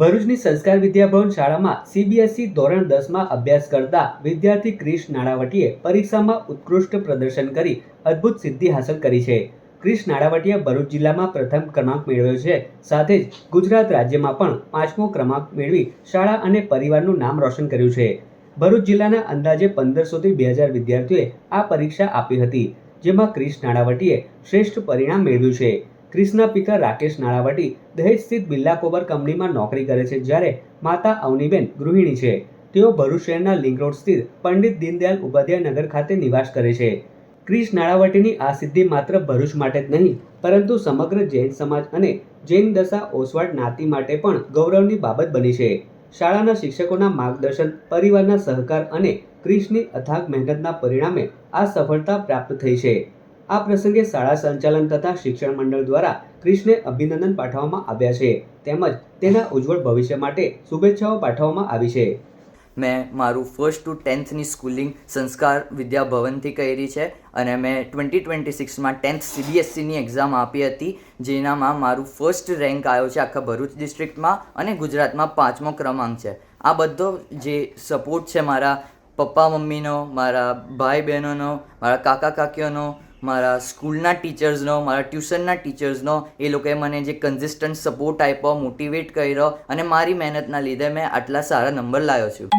ભરૂચની સંસ્કાર વિદ્યાભવન શાળામાં સીબીએસઈ ધોરણ 10માં અભ્યાસ કરતા વિદ્યાર્થી ક્રિશ નાણાવટીએ પરીક્ષામાં ઉત્કૃષ્ટ પ્રદર્શન કરી અદ્ભુત સિદ્ધિ હાંસલ કરી છે. ક્રિશ નાણાવટીએ ભરૂચ જિલ્લામાં પ્રથમ ક્રમાંક મેળવ્યો છે. સાથે જ ગુજરાત રાજ્યમાં પણ 5મો ક્રમાંક મેળવી શાળા અને પરિવારનું નામ રોશન કર્યું છે. ભરૂચ જિલ્લાના અંદાજે 1500થી 2000 વિદ્યાર્થીઓએ આ પરીક્ષા આપી હતી, જેમાં ક્રિશ નાણાવટીએ શ્રેષ્ઠ પરિણામ મેળવ્યું છે. ક્રિશના પિતા રાકેશ નાણાવટી દહેજ સ્થિત બિરલા કોબર કંપનીમાં નોકરી કરે છે, જ્યારે માતા અવનીબેન ગૃહિણી છે. તેઓ ભરૂચ શહેરના લિંક રોડ સ્થિત પંડિત દીનદયાળ ઉપાધ્યાય નગર ખાતે નિવાસ કરે છે. ક્રિશ નાણાવટીની આ સિદ્ધિ માત્ર ભરૂચ માટે જ નહીં, પરંતુ સમગ્ર જૈન સમાજ અને જૈન દશા ઓસવાડ જ્ઞાતિ માટે પણ ગૌરવની બાબત બની છે. શાળાના શિક્ષકોના માર્ગદર્શન, પરિવારના સહકાર અને ક્રિશની અથાગ મહેનતના પરિણામે આ સફળતા પ્રાપ્ત થઈ છે. આ પ્રસંગે શાળા સંચાલન તથા શિક્ષણ મંડળ દ્વારા ક્રિશને અભિનંદન પાઠવવામાં આવ્યા છે, તેમજ તેના ઉજ્જવળ ભવિષ્ય માટે શુભેચ્છાઓ પાઠવવામાં આવી છે. મેં મારું ફર્સ્ટ ટુ 10thની સ્કૂલિંગ સંસ્કાર વિદ્યાભવનથી કરી છે અને મેં 2026માં 10th CBSEની એક્ઝામ આપી હતી, જેનામાં મારું ફર્સ્ટ રેન્ક આવ્યો છે આખા ભરૂચ ડિસ્ટ્રિક્ટમાં અને ગુજરાતમાં 5મો ક્રમાંક છે. આ બધો જે સપોર્ટ છે મારા પપ્પા મમ્મીનો, મારા ભાઈ બહેનોનો, મારા કાકા કાકીઓનો, મારા સ્કૂલના ટીચર્સનો, મારા ટ્યુશનના ટીચર્સનો, એ લોકોએ મને જે કન્સિસ્ટન્ટ સપોર્ટ આપ્યો, મોટિવેટ કર્યો અને મારી મહેનતના લીધે મેં આટલા સારા નંબર લાવ્યો છું.